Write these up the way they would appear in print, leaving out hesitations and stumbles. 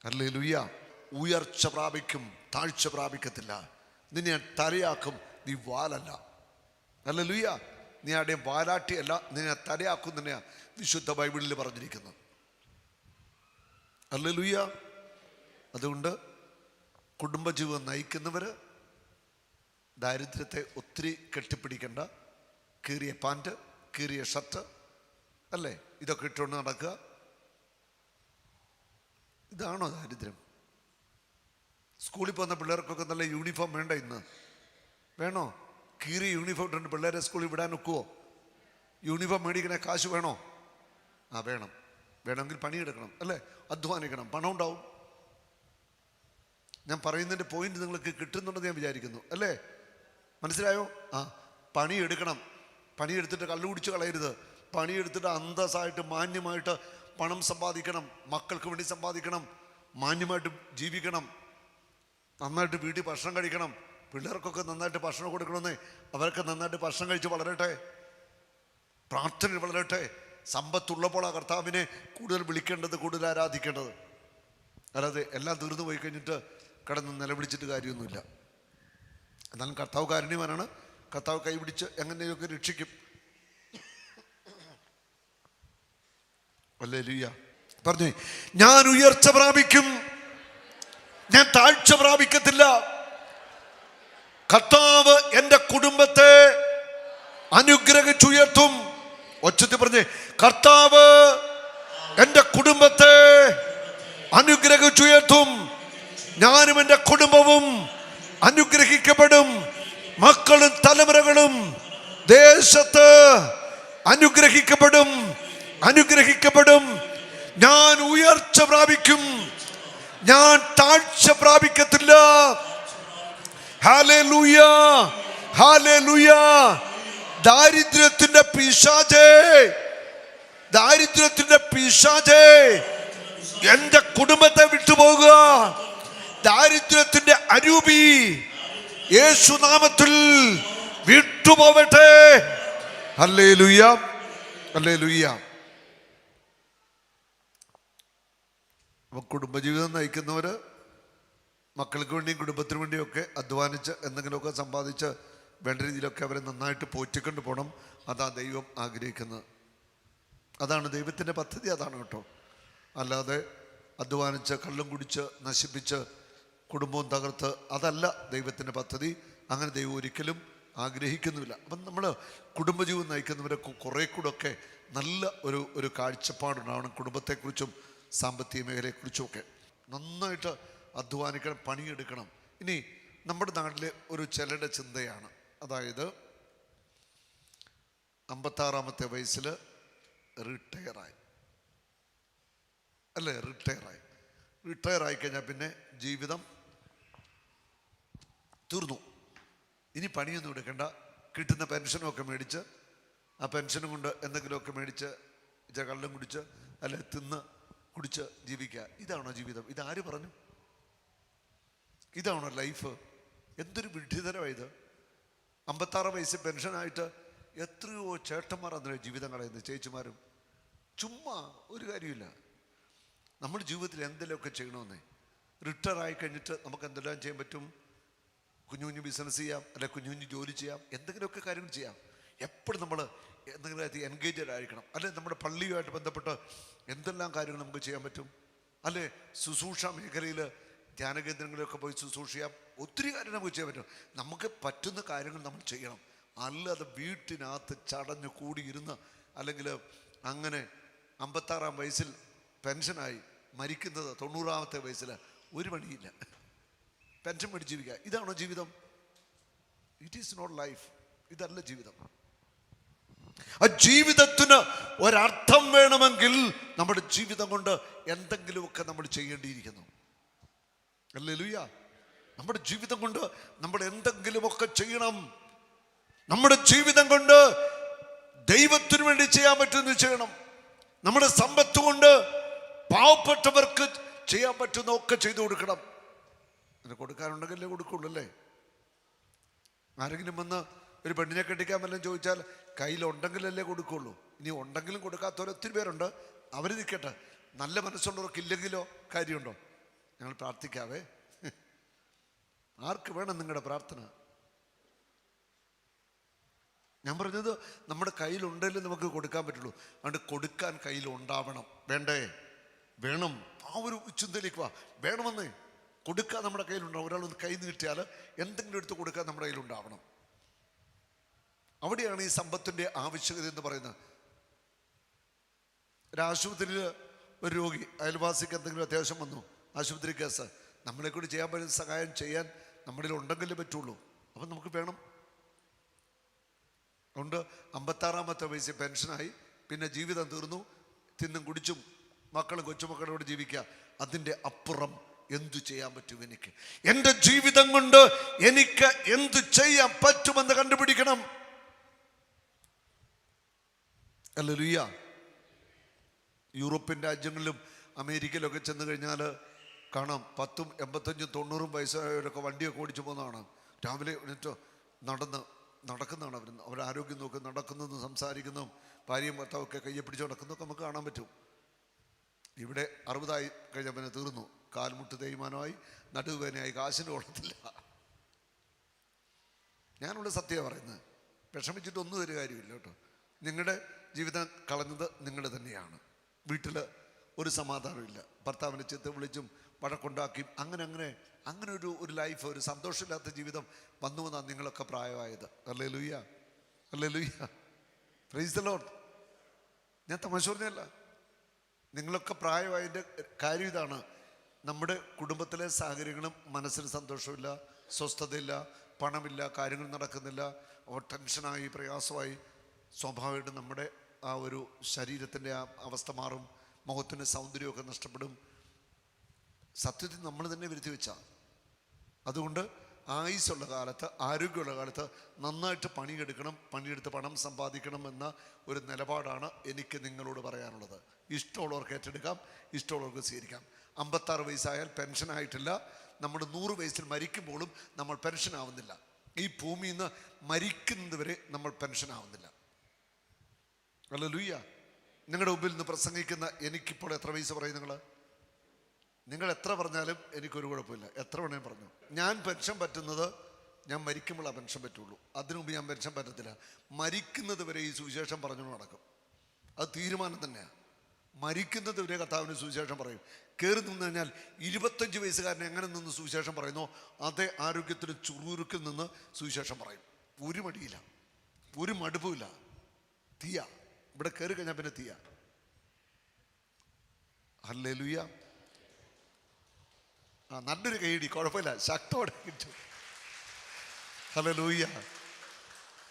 Hallelujah. ഉയർച്ച പ്രാപിക്കും, താഴ്ച പ്രാപിക്കത്തില്ല. നിന്നെ തലയാക്കും, നീ വാലല്ല. ഹല്ലേലൂയ. നീ ആരുടെയും വാലാട്ടിയല്ല, നിന്നെ തലയാക്കും തന്നെയാ വിശുദ്ധ ബൈബിളിൽ പറഞ്ഞിരിക്കുന്നത്. ഹല്ലേലൂയ. അതുകൊണ്ട് കുടുംബജീവിതം നയിക്കുന്നവർ ദാരിദ്ര്യത്തെ ഒത്തിരി കെട്ടിപ്പിടിക്കേണ്ട. കീറിയ പാൻറ്, കീറിയ ഷർട്ട്, അല്ലേ, ഇതൊക്കെ ഇട്ടുകൊണ്ട് നടക്കുക. ഇതാണോ ദാരിദ്ര്യം? സ്കൂളിൽ പോകുന്ന പിള്ളേർക്കൊക്കെ നല്ല യൂണിഫോം വേണ്ട ഇന്ന്? വേണോ? കീറിയ യൂണിഫോം ഇട്ടുണ്ട് പിള്ളേരെ സ്കൂളിൽ വിടാൻ ഒക്കുവോ? യൂണിഫോം മേടിക്കണേ കാശ് വേണോ? വേണം. വേണമെങ്കിൽ പണിയെടുക്കണം, അല്ലേ, അധ്വാനിക്കണം, പണം ഉണ്ടാവും. ഞാൻ പറയുന്നതിൻ്റെ പോയിന്റ് നിങ്ങൾക്ക് കിട്ടുന്നുണ്ടെന്ന് ഞാൻ വിചാരിക്കുന്നു, അല്ലേ? മനസ്സിലായോ? പണിയെടുക്കണം. പണിയെടുത്തിട്ട് കള്ളു കുടിച്ച് കളയരുത്. പണിയെടുത്തിട്ട് അന്തസ്സായിട്ട് മാന്യമായിട്ട് പണം സമ്പാദിക്കണം. മക്കൾക്ക് വേണ്ടി സമ്പാദിക്കണം. മാന്യമായിട്ട് ജീവിക്കണം. നന്നായിട്ട് വീട്ടിൽ ഭക്ഷണം കഴിക്കണം. പിള്ളേർക്കൊക്കെ നന്നായിട്ട് ഭക്ഷണം കൊടുക്കണമെന്നേ. അവർക്ക് നന്നായിട്ട് ഭക്ഷണം കഴിച്ച് വളരട്ടെ, പ്രാർത്ഥനയിൽ വളരട്ടെ. സമ്പത്തുള്ളപ്പോൾ ആ കർത്താവിനെ കൂടുതൽ വിളിക്കേണ്ടത്, കൂടുതൽ ആരാധിക്കേണ്ടത്. അല്ലാതെ എല്ലാം തീർന്നു പോയി കഴിഞ്ഞിട്ട് കിടന്ന് നിലവിളിച്ചിട്ട് കാര്യമൊന്നുമില്ല. എന്നാലും കർത്താവ് കാരുണ്യവാനാണ്. കർത്താവ് കൈപിടിച്ച് എങ്ങനെയൊക്കെ രക്ഷിക്കും. ഹല്ലേലൂയ. പറഞ്ഞേ, ഞാൻ ഉയർച്ച പ്രാപിക്കും, ഞാൻ താഴ്ച പ്രാപിക്കത്തില്ല. കർത്താവ് എൻ്റെ കുടുംബത്തെ അനുഗ്രഹിച്ചുയർത്തും. ഒച്ചത്തിൽ പറഞ്ഞേ, കർത്താവ് എൻ്റെ കുടുംബത്തെ അനുഗ്രഹിച്ചുയർത്തും. ഞാനും എൻ്റെ കുടുംബവും അനുഗ്രഹിക്കപ്പെടും. മക്കളും തലമുറകളും ദേശത്ത് അനുഗ്രഹിക്കപ്പെടും, അനുഗ്രഹിക്കപ്പെടും. ഞാൻ ഉയർച്ച പ്രാപിക്കും, ഞാൻ താഴ്ച പ്രാപിക്കത്തില്ല. Hallelujah, hallelujah. ദാരിദ്ര്യത്തിന്റെ പിശാചേ, ദാരിദ്ര്യത്തിന്റെ പിശാചേ, എന്റെ കുടുംബത്തെ വിട്ടുപോകുക. ദാരിദ്ര്യത്തിന്റെ അരൂപി യേശുനാമത്തിൽ വിട്ടുപോവട്ടെ. Hallelujah, hallelujah. അപ്പൊ കുടുംബജീവിതം നയിക്കുന്നവര് മക്കൾക്ക് വേണ്ടിയും കുടുംബത്തിന് വേണ്ടിയും ഒക്കെ അധ്വാനിച്ച് എന്തെങ്കിലുമൊക്കെ സമ്പാദിച്ച് വേണ്ട രീതിയിലൊക്കെ അവരെ നന്നായിട്ട് പോറ്റിക്കൊണ്ട് പോകണം. അതാ ദൈവം ആഗ്രഹിക്കുന്നത്. അതാണ് ദൈവത്തിൻ്റെ പദ്ധതി, അതാണ് കേട്ടോ. അല്ലാതെ അധ്വാനിച്ച് കള്ളും കുടിച്ച് നശിപ്പിച്ച് കുടുംബവും തകർത്ത് അതല്ല ദൈവത്തിൻ്റെ പദ്ധതി. അങ്ങനെ ദൈവം ഒരിക്കലും ആഗ്രഹിക്കുന്നുമില്ല. അപ്പം നമ്മൾ കുടുംബജീവിതം നയിക്കുന്നവരെ കുറേ കൂടെ ഒക്കെ നല്ല ഒരു കാഴ്ചപ്പാടുണ്ടാവണം. കുടുംബത്തെക്കുറിച്ചും സാമ്പത്തിക മേഖലയെക്കുറിച്ചുമൊക്കെ നന്നായിട്ട് അധ്വാനിക്കണം, പണിയെടുക്കണം. ഇനി നമ്മുടെ നാട്ടിലെ ഒരു ചിലരുടെ ചിന്തയാണ്, അതായത് 56-ാമത്തെ വയസ്സിൽ റിട്ടയറായി, അല്ലേ? റിട്ടയറായി കഴിഞ്ഞാൽ പിന്നെ ജീവിതം തീർന്നു. ഇനി പണിയൊന്നും എടുക്കണ്ട, കിട്ടുന്ന പെൻഷനൊക്കെ മേടിച്ച് ആ പെൻഷനും കൊണ്ട് എന്തെങ്കിലുമൊക്കെ മേടിച്ച് കള്ളും കുടിച്ച് അല്ലെ തിന്ന് കുടിച്ച് ജീവിക്കുക. ഇതാണോ ജീവിതം? ഇതാര് പറഞ്ഞു? ഇതാണോ ലൈഫ്? എന്തൊരു വിഡ്ഢിതരമായത്. 56 വയസ്സ് പെൻഷനായിട്ട് എത്രയോ ചേട്ടന്മാർ അതിന് ജീവിതം കളയുന്നത്, ചേച്ചിമാരും. ചുമ്മാ ഒരു കാര്യമില്ല. നമ്മുടെ ജീവിതത്തിൽ എന്തെങ്കിലുമൊക്കെ ചെയ്യണമെന്നേ. റിട്ടയർ ആയി കഴിഞ്ഞിട്ട് നമുക്ക് എന്തെല്ലാം ചെയ്യാൻ പറ്റും? കുഞ്ഞു കുഞ്ഞു ബിസിനസ് ചെയ്യാം, അല്ലെ കുഞ്ഞു കുഞ്ഞു ജോലി ചെയ്യാം, എന്തെങ്കിലുമൊക്കെ കാര്യങ്ങൾ ചെയ്യാം. എപ്പോഴും നമ്മൾ എന്തെങ്കിലും എൻഗേജഡ് ആയിരിക്കണം. അല്ലെ നമ്മുടെ പള്ളിയുമായിട്ട് ബന്ധപ്പെട്ട് എന്തെല്ലാം കാര്യങ്ങൾ നമുക്ക് ചെയ്യാൻ പറ്റും? അല്ലെ ശുശ്രൂഷ മേഖലയിൽ ധ്യാനകേന്ദ്രങ്ങളിലൊക്കെ പോയി ശുശ്രൂഷ ചെയ്യാം. ഒത്തിരി കാര്യം നമുക്ക് ചെയ്യാൻ പറ്റും. നമുക്ക് പറ്റുന്ന കാര്യങ്ങൾ നമ്മൾ ചെയ്യണം. അല്ലാതെ വീട്ടിനകത്ത് ചടഞ്ഞു കൂടിയിരുന്ന് അല്ലെങ്കിൽ അങ്ങനെ 56-ാം വയസ്സിൽ പെൻഷനായി മരിക്കുന്നത് 90-ാമത്തെ വയസ്സിൽ ഒരു പണിയില്ല, പെൻഷൻ മേടിച്ച് ജീവിക്കുക. ഇതാണോ ജീവിതം? It is not life. ഇതല്ല ജീവിതം. ആ ജീവിതത്തിന് ഒരർത്ഥം വേണമെങ്കിൽ നമ്മുടെ ജീവിതം കൊണ്ട് എന്തെങ്കിലുമൊക്കെ നമ്മൾ ചെയ്യേണ്ടിയിരിക്കുന്നു. ഹല്ലേലൂയ. നമ്മുടെ ജീവിതം കൊണ്ട് നമ്മൾ എന്തെങ്കിലുമൊക്കെ ചെയ്യണം. നമ്മുടെ ജീവിതം കൊണ്ട് ദൈവത്തിന് വേണ്ടി ചെയ്യാൻ പറ്റുന്നത് ചെയ്യണം. നമ്മുടെ സമ്പത്ത് കൊണ്ട് പാവപ്പെട്ടവർക്ക് ചെയ്യാൻ പറ്റുന്ന ഒക്കെ ചെയ്തു കൊടുക്കണം. അതിന് കൊടുക്കാനുണ്ടെങ്കിലേ കൊടുക്കുള്ളൂ, അല്ലേ? ആരെങ്കിലും വന്ന് ഒരു പെണ്ണിനെ കെട്ടിക്കാൻ വല്ലതും ചോദിച്ചാൽ കയ്യിലുണ്ടെങ്കിലല്ലേ കൊടുക്കുള്ളൂ. ഇനി ഉണ്ടെങ്കിലും കൊടുക്കാത്തവർ ഒത്തിരി പേരുണ്ട്. അവർ നിൽക്കട്ടെ. നല്ല മനസ്സുള്ളവർക്ക് ഇല്ലെങ്കിലോ കാര്യമുണ്ടോ? ഞങ്ങൾ പ്രാർത്ഥിക്കാവേ. ആർക്ക് വേണം നിങ്ങളുടെ പ്രാർത്ഥന? ഞാൻ പറഞ്ഞത് നമ്മുടെ കയ്യിലുണ്ടെങ്കിൽ നമുക്ക് കൊടുക്കാൻ പറ്റുള്ളൂ. അതുകൊണ്ട് കൊടുക്കാൻ കയ്യിലുണ്ടാവണം. വേണ്ടേ? വേണം. ആ ഒരു ചിന്തയിലേക്ക് വാ. വേണമെന്നേ. കൊടുക്കാൻ നമ്മുടെ കയ്യിലുണ്ടാവും. ഒരാളൊന്ന് കൈ നീട്ടിയാൽ എന്തെങ്കിലും എടുത്ത് കൊടുക്കാൻ നമ്മുടെ കയ്യിലുണ്ടാവണം. അവിടെയാണ് ഈ സമ്പത്തിൻ്റെ ആവശ്യകത എന്ന് പറയുന്നത്. ഒരു ആശുപത്രിയിൽ ഒരു രോഗി, അയൽവാസിക്ക് എന്തെങ്കിലും അത്യാവശ്യം വന്നു, ആശുപത്രി കേസ്, നമ്മളെ കൂടി ചെയ്യാൻ പറ്റുന്ന സഹായം ചെയ്യാൻ നമ്മളിൽ ഉണ്ടെങ്കിലേ പറ്റുള്ളൂ. അപ്പം നമുക്ക് വേണം. അതുകൊണ്ട് 56-ാമത്തെ വയസ്സിൽ പെൻഷനായി. പിന്നെ ജീവിതം തീർന്നു. തിന്നും കുടിച്ചും മക്കളും കൊച്ചുമക്കളോട് ജീവിക്കുക. അതിൻ്റെ അപ്പുറം എന്തു ചെയ്യാൻ പറ്റും എനിക്ക്? എൻ്റെ ജീവിതം കൊണ്ട് എനിക്ക് എന്തു ചെയ്യാൻ പറ്റുമെന്ന് കണ്ടുപിടിക്കണം. ഹല്ലേലൂയ. യൂറോപ്യൻ രാജ്യങ്ങളിലും അമേരിക്കയിലൊക്കെ ചെന്ന് കഴിഞ്ഞാൽ കാണാം 10, 85, 90 വയസ്സായവരൊക്കെ വണ്ടിയൊക്കെ ഓടിച്ചു പോകുന്നതാണ്. രാവിലെ എണീറ്റ് നടക്കുന്നതാണ്. അവർ ആരോഗ്യം നോക്കി നടക്കുന്നതും സംസാരിക്കുന്നതും ഭാര്യയും ഭർത്താവൊക്കെ കയ്യെ പിടിച്ച് നടക്കുന്നതൊക്കെ നമുക്ക് കാണാൻ പറ്റും. ഇവിടെ 60 കഴിഞ്ഞ പിന്നെ തീർന്നു. കാൽമുട്ട് തേയ്മാനമായി, നടുവേനയായി, കാശിന് ഓടത്തില്ല. ഞാനുള്ള സത്യമാണ് പറയുന്നത്. വിഷമിച്ചിട്ടൊന്നും ഒരു കാര്യമില്ല കേട്ടോ. നിങ്ങളുടെ ജീവിതം കളഞ്ഞത് നിങ്ങൾ തന്നെയാണ്. വീട്ടിൽ ഒരു സമാധാനമില്ല. ഭർത്താവിനെ ചീത്ത വിളിച്ചും വഴക്കുണ്ടാക്കിയും അങ്ങനെ ഒരു ലൈഫ്, ഒരു സന്തോഷമില്ലാത്ത ജീവിതം വന്നു വന്നാണ് നിങ്ങളൊക്കെ പ്രായമായത്. Hallelujah, hallelujah, praise the Lord. ഞാൻ തമാശ പറഞ്ഞല്ല. നിങ്ങളൊക്കെ പ്രായമായതിൻ്റെ കാര്യം ഇതാണ്. നമ്മുടെ കുടുംബത്തിലെ സാഹചര്യങ്ങളും മനസ്സിന് സന്തോഷമില്ല, സ്വസ്ഥതയില്ല, പണമില്ല, കാര്യങ്ങൾ നടക്കുന്നില്ല, ടെൻഷനായി, പ്രയാസമായി. സ്വാഭാവികമായിട്ടും നമ്മുടെ ആ ഒരു ശരീരത്തിൻ്റെ ആ അവസ്ഥ മാറും. മുഖത്തിൻ്റെ സൗന്ദര്യമൊക്കെ നഷ്ടപ്പെടും. സത്യത്തിൽ നമ്മൾ തന്നെ വരുത്തി വെച്ചാൽ. അതുകൊണ്ട് ആയുസ്സുള്ള കാലത്ത്, ആരോഗ്യമുള്ള കാലത്ത് നന്നായിട്ട് പണിയെടുക്കണം, പണിയെടുത്ത് പണം സമ്പാദിക്കണം എന്ന ഒരു നിലപാടാണ് എനിക്ക് നിങ്ങളോട് പറയാനുള്ളത്. ഇഷ്ടമുള്ളവർക്ക് ഏറ്റെടുക്കാം, ഇഷ്ടമുള്ളവർക്ക് സ്വീകരിക്കാം. 56 വയസ്സായാൽ പെൻഷനായിട്ടില്ല. നമ്മൾ 100 വയസ്സിൽ മരിക്കുമ്പോഴും നമ്മൾ പെൻഷനാവുന്നില്ല. ഈ ഭൂമിയിൽ നിന്ന് മരിക്കുന്നത് വരെ നമ്മൾ പെൻഷനാവുന്നില്ല. ഹല്ലേലൂയ. നിങ്ങളുടെ മുമ്പിൽ നിന്ന് പ്രസംഗിക്കുന്ന എനിക്കിപ്പോൾ എത്ര വയസ്സ് പറയും? നിങ്ങൾ എത്ര പറഞ്ഞാലും എനിക്കൊരു കുഴപ്പമില്ല. എത്ര വേണേലും പറഞ്ഞു. ഞാൻ പെൻഷൻ പറ്റുന്നത് ഞാൻ മരിക്കുമ്പോഴാണ് പെൻഷൻ പറ്റുള്ളൂ. അതിനു മുമ്പ് ഞാൻ പെൻഷൻ പറ്റത്തില്ല. മരിക്കുന്നത് വരെ ഈ സുവിശേഷം പറഞ്ഞു നടക്കും. അത് തീരുമാനം തന്നെയാണ്. മരിക്കുന്നത് വരെ കർത്താവിന് സുവിശേഷം പറയും. കയറി നിന്ന് കഴിഞ്ഞാൽ 25 വയസ്സുകാരൻ എങ്ങനെ നിന്ന് സുവിശേഷം പറയുന്നോ അതേ ആരോഗ്യത്തിന് ചുറുചുറുക്കിൽ നിന്ന് സുവിശേഷം പറയും. ഒരു മടിയില്ല, ഒരു മടുപ്പുമില്ല. തീയ ഇവിടെ കയറി കഴിഞ്ഞാൽ പിന്നെ തീയ. ഹല്ലേലൂയ. നല്ലൊരു കൈയടി, കുഴപ്പമില്ല, ശക്തോടെ കിട്ടും. ഹല്ലേലൂയ.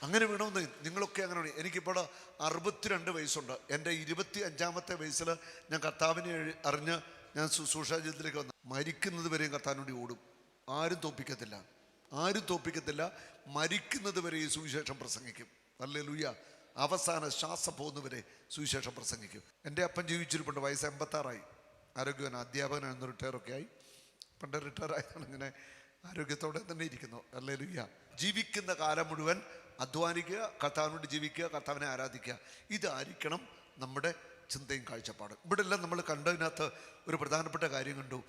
അങ്ങനെ വേണമെന്ന് നിങ്ങളൊക്കെ അങ്ങനെ വേണം. എനിക്കിപ്പോൾ 62 വയസ്സുണ്ട്. എൻ്റെ 25-ാമത്തെ വയസ്സിൽ ഞാൻ കർത്താവിനെ അറിഞ്ഞ് ഞാൻ ശുശ്രൂഷാ ജീവിതത്തിലേക്ക് വന്നു. മരിക്കുന്നത് വരെയും കർത്താവിന് വേണ്ടി ഓടും. ആരും തോപ്പിക്കത്തില്ല, ആരും തോപ്പിക്കത്തില്ല. മരിക്കുന്നത് വരെ ഈ സുവിശേഷം പ്രസംഗിക്കും. ഹല്ലേലൂയ. അവസാന ശ്വാസം പോകുന്നവരെ സുവിശേഷം പ്രസംഗിക്കും. എൻ്റെ അപ്പൻ ജീവിച്ചിരിപ്പുണ്ട്. വയസ്സ് 86 ആരോഗ്യവാൻ, അധ്യാപകനാണെന്ന് റിട്ടയറൊക്കെ ആയി. പണ്ട് റിട്ടയർ ആയതാണ്. ഇങ്ങനെ ആരോഗ്യത്തോടെ തന്നെ ഇരിക്കുന്നു. ഹല്ലേലൂയ. ജീവിക്കുന്ന കാലം മുഴുവൻ അധ്വാനിക്കുക, കർത്താവിനോട് ജീവിക്കുക, കർത്താവിനെ ആരാധിക്കുക. ഇതായിരിക്കണം നമ്മുടെ ചിന്തയും കാഴ്ചപ്പാടും. ഇവിടെ എല്ലാം നമ്മൾ കണ്ടതിനകത്ത് ഒരു പ്രധാനപ്പെട്ട കാര്യം കണ്ടു.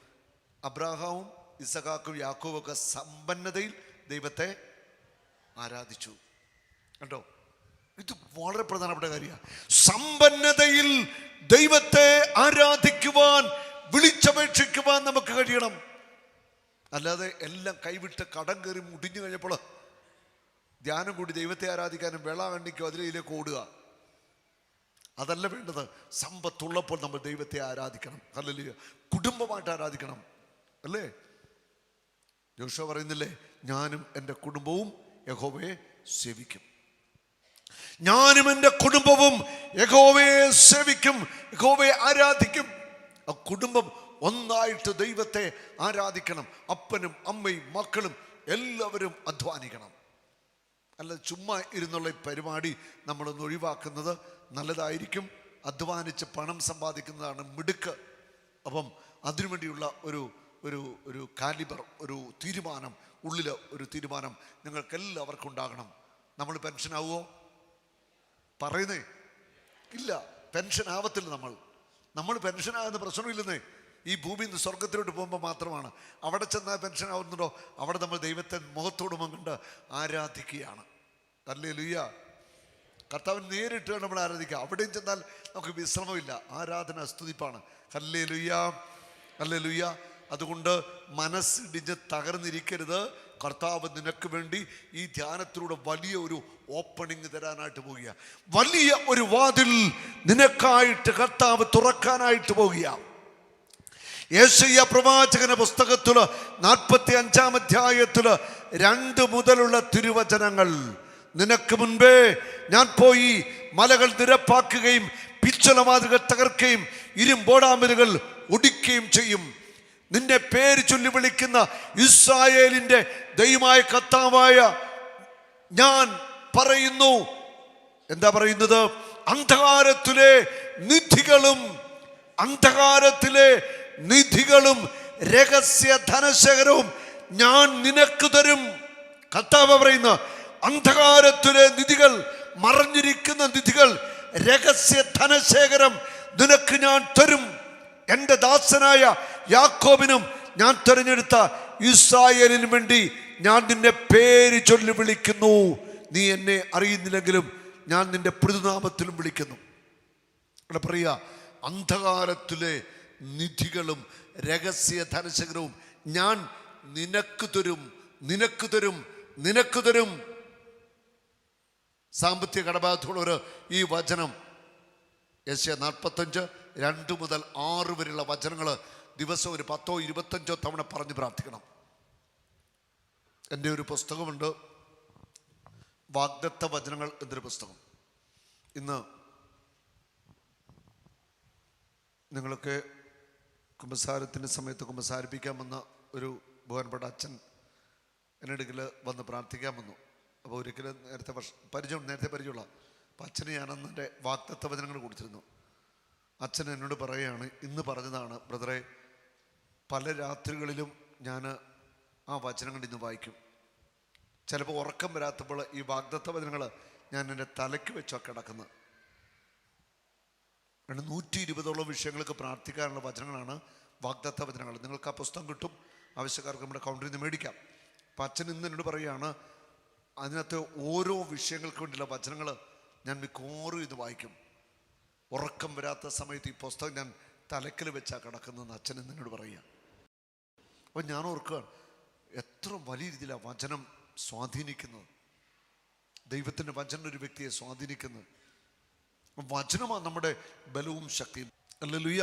അബ്രാഹാമും ഇസഹാക്കും യാക്കോബും ഒക്കെ സമ്പന്നതയിൽ ദൈവത്തെ ആരാധിച്ചു. കണ്ടോ? ഇത് വളരെ പ്രധാനപ്പെട്ട കാര്യമാണ്. സമ്പന്നതയിൽ ദൈവത്തെ ആരാധിക്കുവാൻ, വിളിച്ചപേക്ഷിക്കുവാൻ നമുക്ക് കഴിയണം. അല്ലാതെ എല്ലാം കൈവിട്ട് കടം കയറി മുടിഞ്ഞു കഴിഞ്ഞപ്പോൾ ധ്യാനം കൂടി ദൈവത്തെ ആരാധിക്കാനും വേളാങ്കണ്ണിക്കോ അതിലേക്ക് ഓടുക, അതല്ല വേണ്ടത്. സമ്പത്തുള്ളപ്പോൾ നമ്മൾ ദൈവത്തെ ആരാധിക്കണം. ഹല്ലേലൂയ. കുടുംബമായിട്ട് ആരാധിക്കണം, അല്ലേ? യോശുവ പറയുന്നില്ലേ, ഞാനും എൻ്റെ കുടുംബവും യഹോവയെ സേവിക്കും. ഞാനും എൻ്റെ കുടുംബവും യഹോവയെ സേവിക്കും, യഹോവയെ ആരാധിക്കും. ആ കുടുംബം ഒന്നായിട്ട് ദൈവത്തെ ആരാധിക്കണം. അപ്പനും അമ്മയും മക്കളും എല്ലാവരും അധ്വാനിക്കണം. അല്ല ചുമ്മാ ഇരുന്നുള്ള പരിപാടി നമ്മളൊന്ന് ഒഴിവാക്കുന്നത് നല്ലതായിരിക്കും. അധ്വാനിച്ച് പണം സമ്പാദിക്കുന്നതാണ് മിടുക്ക്. അപ്പം അതിനുവേണ്ടിയുള്ള ഒരു കാലിബർ, ഒരു തീരുമാനം, ഉള്ളിൽ ഒരു തീരുമാനം നിങ്ങൾക്കെല്ലാവർക്കും ഉണ്ടാകണം. നമ്മൾ പെൻഷനാവുമോ? പറയുന്നേ ഇല്ല, പെൻഷൻ ആവത്തില്ല. നമ്മൾ പെൻഷനാകുന്ന പ്രശ്നമില്ലെന്നേ. ഈ ഭൂമിയിൽ നിന്ന് സ്വർഗത്തിലോട്ട് പോകുമ്പോൾ മാത്രമാണ്. അവിടെ ചെന്നാൽ പെൻഷൻ ആവുന്നുണ്ടോ? അവിടെ നമ്മൾ ദൈവത്തെ മുഖത്തോട് കണ്ട് ആരാധിക്കുകയാണ്. ഹല്ലേലൂയ. കർത്താവിന് നേരിട്ട് നമ്മൾ ആരാധിക്കുക. അവിടെയും ചെന്നാൽ നമുക്ക് വിശ്രമമില്ല, ആരാധന സ്തുതിപ്പാണ്. Hallelujah, hallelujah. അതുകൊണ്ട് മനസ്സിടിഞ്ഞ് തകർന്നിരിക്കരുത്. കർത്താവ് നിനക്ക് വേണ്ടി ഈ ധ്യാനത്തിലൂടെ വലിയ ഒരു ഓപ്പണിംഗ് തരാനായിട്ട് പോവുക. വലിയ ഒരു വാതിൽ നിനക്കായിട്ട് കർത്താവ് തുറക്കാനായിട്ട് പോവുക. യെശയ്യാ പ്രവാചകന്റെ പുസ്തകത്തില് 45-ാം അധ്യായത്തില് 2 മുതലുള്ള തിരുവചനങ്ങൾ. നിനക്ക് മുൻപേ ഞാൻ പോയി മലകൾ നിരപ്പാക്കുകയും പിച്ചളവാതിലുകൾ തകർക്കുകയും ഇരുമ്പോടാമലുകൾ ഒടിക്കുകയും ചെയ്യും. നിന്നെ പേര് ചൊല്ലി വിളിക്കുന്ന ഇസ്രായേലിന്റെ ദൈവമായ കർത്താവായ ഞാൻ പറയുന്നു. എന്താ പറയുന്നത്? അന്ധകാരത്തിലെ നിധികളും രഹസ്യ ധനശേഖരവും ഞാൻ നിനക്ക് തരും. കർത്താവ് പറയുന്ന അന്ധകാരത്തിലെ നിധികൾ, മറഞ്ഞിരിക്കുന്ന നിധികൾ, രഹസ്യ ധനശേഖരം നിനക്ക് ഞാൻ തരും. എൻ്റെ ദാസനായ യാക്കോബിനും ഞാൻ തിരഞ്ഞെടുത്ത ഇസ്രായേലിനും വേണ്ടി ഞാൻ നിന്നെ പേര് ചൊല്ലി വിളിക്കുന്നു. നീ എന്നെ അറിയുന്നില്ലെങ്കിലും ഞാൻ നിന്റെ പ്രതിനാമത്തിലും വിളിക്കുന്നു. അവിടെ പറയുക, അന്ധകാരത്തിലെ നിധികളും രഹസ്യ ധനശേഖരവും ഞാൻ നിനക്ക് തരും, നിനക്ക് തരും, നിനക്ക് തരും. സാമ്പത്തിക കടബാധ്യതയുള്ളവർ ഈ വചനം യെശയ്യാ 45 2 മുതൽ 6 വരെയുള്ള വചനങ്ങൾ ദിവസം ഒരു 10-25 തവണ പറഞ്ഞ് പ്രാർത്ഥിക്കണം. എൻ്റെ ഒരു പുസ്തകമുണ്ട്, വാഗ്ദത്ത വചനങ്ങൾ എന്നൊരു പുസ്തകം. ഇന്ന് നിങ്ങളൊക്കെ കുമ്പസാരത്തിൻ്റെ സമയത്ത് കുമ്പസാരിപ്പിക്കാൻ വന്ന ഒരു ബഹുമാനപ്പെട്ട അച്ഛൻ എൻ്റെ അടുക്കൽ വന്ന് പ്രാർത്ഥിക്കാൻ വന്നു. അപ്പോൾ ഒരിക്കലും നേരത്തെ പരിചയമുള്ള അപ്പം അച്ഛന് ഞാനന്ന് എൻ്റെ വാഗ്ദത്ത വചനങ്ങൾ കൊടുത്തിരുന്നു. അച്ഛൻ എന്നോട് പറയുകയാണ്, ഇന്ന് പറഞ്ഞതാണ് ബ്രദറെ, പല രാത്രികളിലും ഞാൻ ആ വചനങ്ങൾ ഇന്ന് വായിക്കും. ചിലപ്പോൾ ഉറക്കം വരാത്തപ്പോൾ ഈ വാഗ്ദത്ത വചനങ്ങൾ ഞാൻ എൻ്റെ തലയ്ക്ക് വെച്ചാൽ കിടക്കുന്നത്. 120ഓളം വിഷയങ്ങൾക്ക് പ്രാർത്ഥിക്കാനുള്ള വചനങ്ങളാണ് വാഗ്ദത്ത വചനങ്ങൾ. നിങ്ങൾക്ക് ആ പുസ്തകം കിട്ടും, ആവശ്യക്കാർക്ക് നമ്മുടെ കൗണ്ടറിൽ നിന്ന് മേടിക്കാം. അപ്പം അച്ഛൻ ഇന്ന് എന്നോട് പറയുകയാണ്, അതിനകത്ത് ഓരോ വിഷയങ്ങൾക്ക് വേണ്ടിയുള്ള വചനങ്ങൾ ഞാൻ മിക്കവാറും ഇത് വായിക്കും. ഉറക്കം വരാത്ത സമയത്ത് ഈ പുസ്തകം ഞാൻ തലക്കൽ വെച്ചാൽ കിടക്കുന്നതെന്ന് അച്ഛൻ എന്നോട് പറയുക. അപ്പം ഞാൻ ഓർക്കുകയാണ്, എത്ര വലിയ രീതിയിലാണ് വചനം സ്വാധീനിക്കുന്നത്. ദൈവത്തിൻ്റെ വചനം ഒരു വ്യക്തിയെ സ്വാധീനിക്കുന്നത്. വചനമാണ് നമ്മുടെ ബലവും ശക്തിയും. ഹല്ലേലൂയ.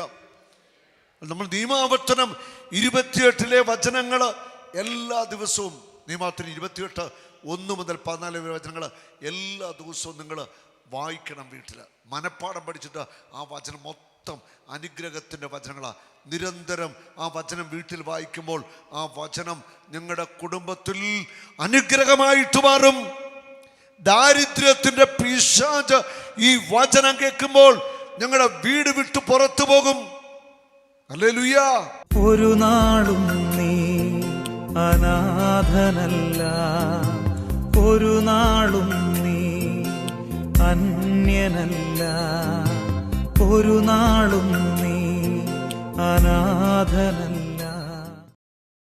നമ്മൾ നിയമാവർത്തനം 28 വചനങ്ങൾ എല്ലാ ദിവസവും, നിയമാവർത്തനം 28 1 മുതൽ 14 വരെ വചനങ്ങൾ എല്ലാ ദിവസവും നിങ്ങൾ വായിക്കണം. വീട്ടിൽ മനപ്പാഠം പഠിച്ചിട്ട് ആ വചനം മൊത്തം അനുഗ്രഹത്തിൻ്റെ വചനങ്ങളാണ്. നിരന്തരം ആ വചനം വീട്ടിൽ വായിക്കുമ്പോൾ ആ വചനം നിങ്ങളുടെ കുടുംബത്തിൽ അനുഗ്രഹമായിട്ട് മാറും. ദാരിദ്ര്യത്തിൻ്റെ പിശാച് ഈ വചനം കേൾക്കുമ്പോൾ ഞങ്ങളുടെ വീട് വിട്ട് പുറത്തു പോകും. ഹല്ലേലൂയ. ഒരു നാളും നീ അനാഥനല്ല, ഒരു നാളും നീ അന്യനല്ല, ഒരു നാളും നീ അനാഥനല്ല.